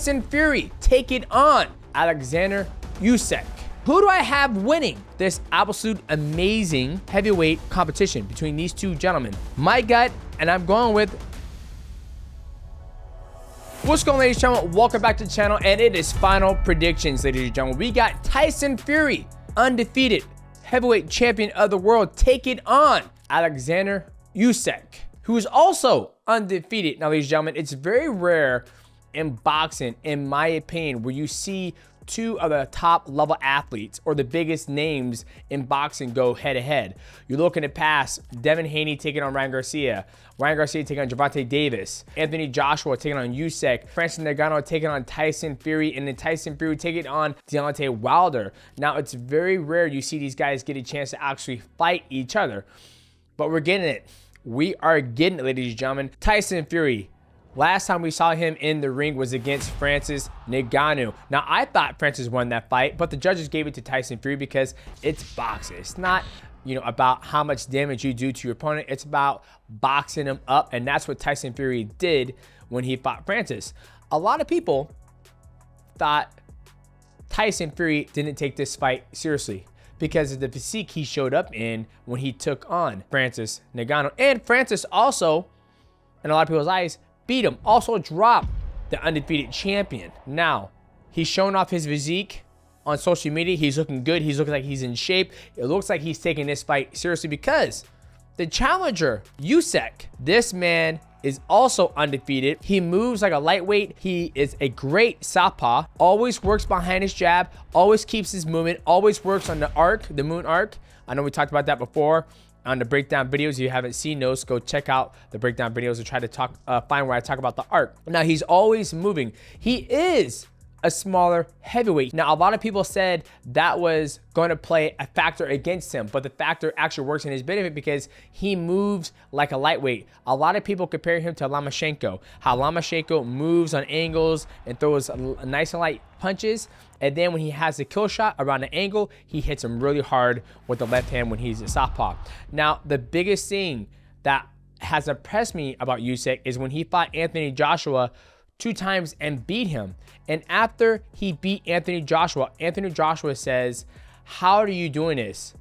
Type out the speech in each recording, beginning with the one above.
Tyson Fury taking on Oleksandr Usyk. Who do I have winning this absolute amazing heavyweight competition between these two gentlemen? My gut, and I'm going with... What's going on, ladies and gentlemen? Welcome back to the channel, and it is final predictions, ladies and gentlemen. We got Tyson Fury, undefeated heavyweight champion of the world, taking on Oleksandr Usyk, who is also undefeated. Now, ladies and gentlemen, it's very rare in boxing, in my opinion, where you see two of the top level athletes or the biggest names in boxing go head to head. You're looking at past Devin Haney taking on Ryan Garcia taking on Gervonta Davis, Anthony Joshua taking on Usyk, Francis Ngannou taking on Tyson Fury, and then Tyson Fury taking on Deontay Wilder. Now, it's very rare you see these guys get a chance to actually fight each other, but we're getting it. We are getting it, ladies and gentlemen. Tyson Fury, last time we saw him in the ring was against Francis Ngannou. Now, I thought Francis won that fight, but the judges gave it to Tyson Fury because it's boxing. It's not, about how much damage you do to your opponent. It's about boxing him up, and that's what Tyson Fury did when he fought Francis. A lot of people thought Tyson Fury didn't take this fight seriously because of the physique he showed up in when he took on Francis Ngannou. And Francis also, in a lot of people's eyes, beat him, also dropped the undefeated champion. Now, he's showing off his physique on social media. He's looking good. He's looking like he's in shape. It looks like he's taking this fight seriously because the challenger, Usyk, this man is also undefeated. He moves like a lightweight. He is a great southpaw, always works behind his jab, always keeps his movement, always works on the arc, the moon arc. I know we talked about that before on the breakdown videos. If you haven't seen those, go check out the breakdown videos and try to find where I talk about the arc. Now, he's always moving. He is a smaller heavyweight. Now, a lot of people said that was going to play a factor against him, but the factor actually works in his benefit because he moves like a lightweight. A lot of people compare him to Lomachenko, how Lomachenko moves on angles and throws nice and light punches, and then when he has a kill shot around the angle, he hits him really hard with the left hand when he's a southpaw. Now, the biggest thing that has impressed me about Usyk is when he fought Anthony Joshua 2 times and beat him. And after he beat Anthony Joshua says, "How are you doing this?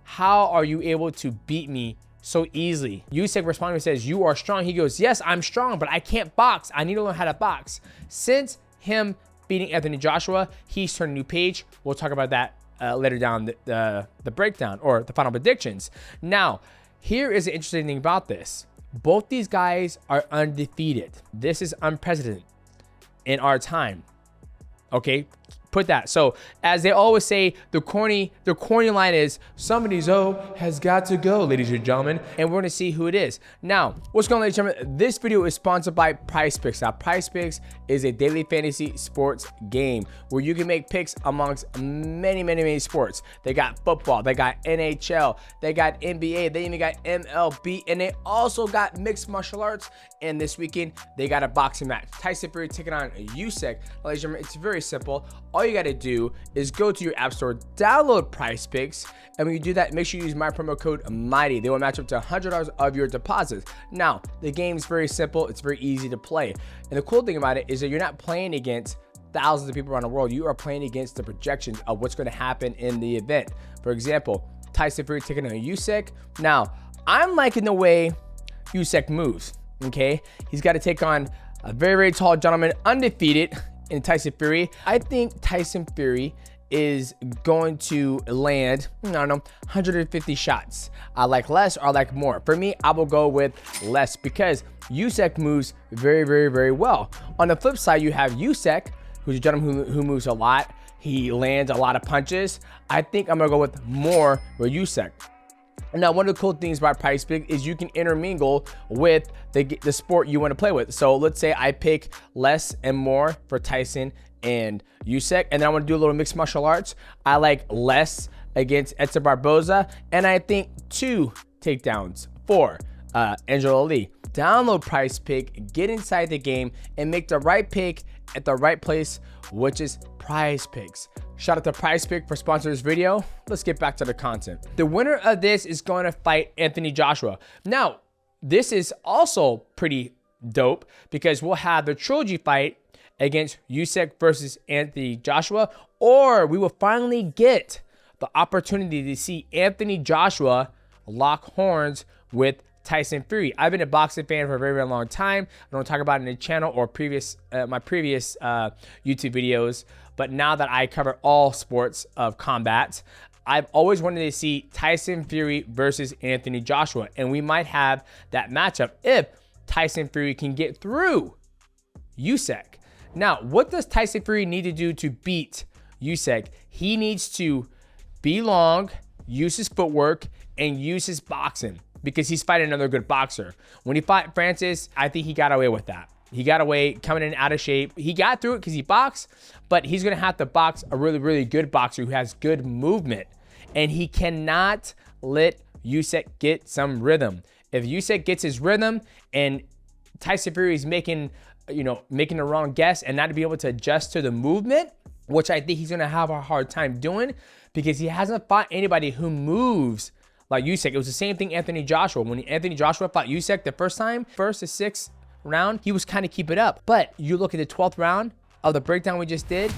How are you able to beat me so easily?" Usyk responded and says, "You are strong." He goes, "Yes, I'm strong, but I can't box. I need to learn how to box." Since him beating Anthony Joshua, he's turned a new page. We'll talk about that later down the breakdown or the final predictions. Now, here is the interesting thing about this. Both these guys are undefeated. This is unprecedented in our time. Okay, put that. So as they always say, the corny line is somebody's has got to go, ladies and gentlemen, and we're gonna see who it is. Now, what's going on, ladies and gentlemen? This video is sponsored by PrizePicks. Now, PrizePicks is a daily fantasy sports game where you can make picks amongst many sports. They got football, they got NHL, they got NBA, they even got MLB, and they also got mixed martial arts. And this weekend, they got a boxing match. Tyson Fury taking on Usyk. Ladies and gentlemen, it's very simple. All you got to do is go to your app store, download PrizePicks, and when you do that, make sure you use my promo code MIGHTY. They will match up to $100 of your deposits. Now, the game's very simple. It's very easy to play. And the cool thing about it is that you're not playing against thousands of people around the world. You are playing against the projections of what's going to happen in the event. For example, Tyson Fury taking on Usyk. Now, I'm liking the way Usyk moves. Okay, he's got to take on a very tall gentleman, undefeated in Tyson Fury. I think Tyson Fury is going to land, 150 shots. I like less or I like more. For me, I will go with less because Usyk moves very well. On the flip side, you have Usyk, who's a gentleman who moves a lot. He lands a lot of punches. I think I'm gonna go with more with Usyk. Now, one of the cool things about PrizePicks is you can intermingle with the sport you want to play with. So let's say I pick less and more for Tyson and Usyk, and then I want to do a little mixed martial arts. I like less against Edson Barboza, and I think 2 takedowns for Angelo Lee. Download PrizePicks, get inside the game, and make the right pick at the right place, which is PrizePicks. Shout out to PrizePicks for sponsoring this video. Let's get back to the content. The winner of this is going to fight Anthony Joshua. Now, this is also pretty dope because we'll have the trilogy fight against Usyk versus Anthony Joshua, or we will finally get the opportunity to see Anthony Joshua lock horns with Tyson Fury. I've been a boxing fan for a very, very long time. I don't talk about it in the channel or my previous YouTube videos, but now that I cover all sports of combat, I've always wanted to see Tyson Fury versus Anthony Joshua, and we might have that matchup if Tyson Fury can get through Usyk. Now, what does Tyson Fury need to do to beat Usyk? He needs to be long, use his footwork, and use his boxing, because he's fighting another good boxer. When he fought Francis, I think he got away with that. He got away coming in out of shape. He got through it because he boxed, but he's going to have to box a really, really good boxer who has good movement. And he cannot let Usyk get some rhythm. If Usyk gets his rhythm and Tyson Fury is making the wrong guess and not to be able to adjust to the movement, which I think he's going to have a hard time doing because he hasn't fought anybody who moves like Usyk. It was the same thing Anthony Joshua. When Anthony Joshua fought Usyk the first time, first to sixth round, he was kind of keep it up. But you look at the 12th round of the breakdown we just did,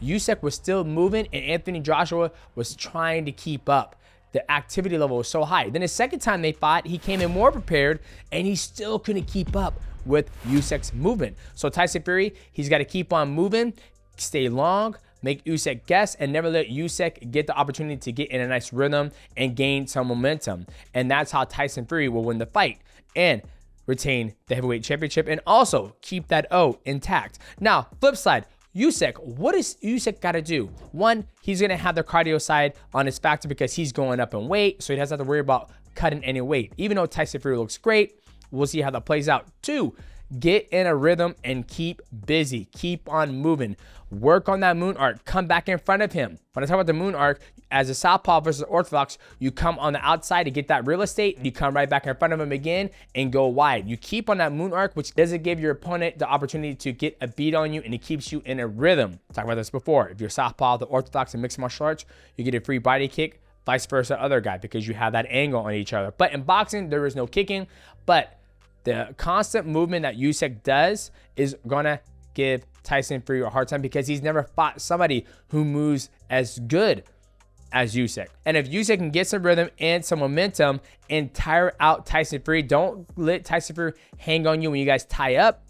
Usyk was still moving and Anthony Joshua was trying to keep up. The activity level was so high. Then the second time they fought, he came in more prepared and he still couldn't keep up with Usyk's movement. So Tyson Fury, he's got to keep on moving, stay long, make Usyk guess, and never let Usyk get the opportunity to get in a nice rhythm and gain some momentum. And that's how Tyson Fury will win the fight and retain the heavyweight championship and also keep that O intact. Now, flip side, Usyk, what does Usyk got to do? One, he's going to have the cardio side on his factor because he's going up in weight, so he doesn't have to worry about cutting any weight. Even though Tyson Fury looks great, we'll see how that plays out. Two, get in a rhythm and keep busy. Keep on moving. Work on that moon arc. Come back in front of him. When I talk about the moon arc, as a southpaw versus orthodox, you come on the outside to get that real estate. You come right back in front of him again and go wide. You keep on that moon arc, which doesn't give your opponent the opportunity to get a beat on you, and it keeps you in a rhythm. Talked about this before. If you're southpaw, the orthodox, and mixed martial arts, you get a free body kick, vice versa other guy, because you have that angle on each other. But in boxing, there is no kicking, but the constant movement that Usyk does is gonna give Tyson Fury a hard time because he's never fought somebody who moves as good as Usyk. And if Usyk can get some rhythm and some momentum and tire out Tyson Fury, don't let Tyson Fury hang on you when you guys tie up.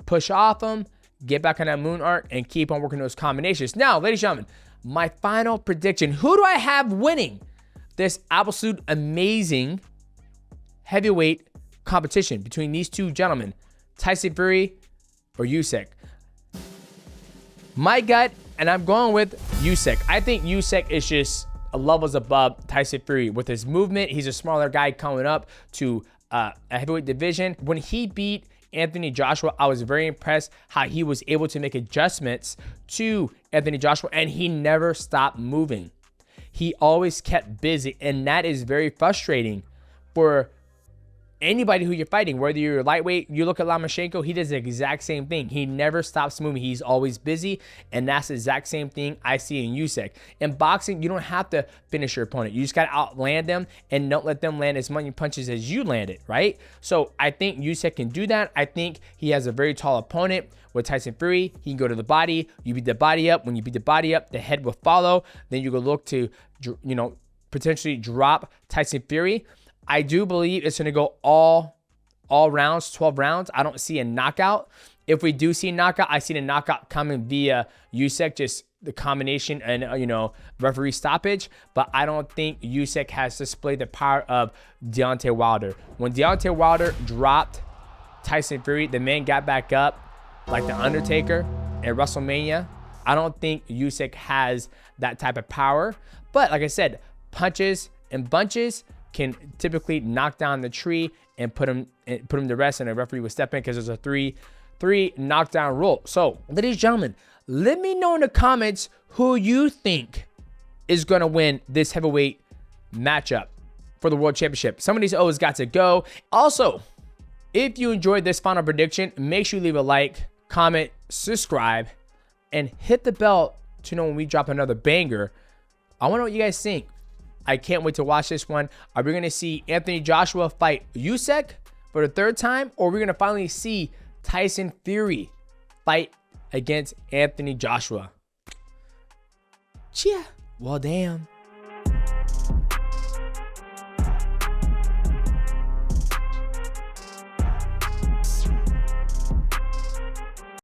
Push off him, get back on that moon arc, and keep on working those combinations. Now, ladies and gentlemen, my final prediction. Who do I have winning this absolute amazing heavyweight competition between these two gentlemen, Tyson Fury or Usyk? My gut, and I'm going with Usyk. I think Usyk is just levels above Tyson Fury with his movement. He's a smaller guy coming up to a heavyweight division. When he beat Anthony Joshua, I was very impressed how he was able to make adjustments to Anthony Joshua, and he never stopped moving. He always kept busy, and that is very frustrating for anybody who you're fighting, whether you're lightweight. You look at Lomachenko, he does the exact same thing. He never stops moving. He's always busy, and that's the exact same thing I see in Usyk. In boxing, you don't have to finish your opponent. You just got to outland them and don't let them land as many punches as you landed, right? So I think Usyk can do that. I think he has a very tall opponent. With Tyson Fury, he can go to the body. You beat the body up. When you beat the body up, the head will follow. Then you go look to, potentially drop Tyson Fury. I do believe it's going to go all rounds, 12 rounds. I don't see a knockout. If we do see a knockout, I see the knockout coming via Usyk, just the combination and, referee stoppage. But I don't think Usyk has displayed the power of Deontay Wilder. When Deontay Wilder dropped Tyson Fury, the man got back up like The Undertaker at WrestleMania. I don't think Usyk has that type of power. But like I said, punches and bunches can typically knock down the tree and put him to rest, and a referee will step in because there's a three knockdown rule. So, ladies and gentlemen, let me know in the comments who you think is going to win this heavyweight matchup for the World Championship. Some of these O's got to go. Also, if you enjoyed this final prediction, make sure you leave a like, comment, subscribe, and hit the bell to know when we drop another banger. I want to know what you guys think. I can't wait to watch this one. Are we going to see Anthony Joshua fight Usyk for the third time? Or are we going to finally see Tyson Fury fight against Anthony Joshua. Yeah. Well, damn.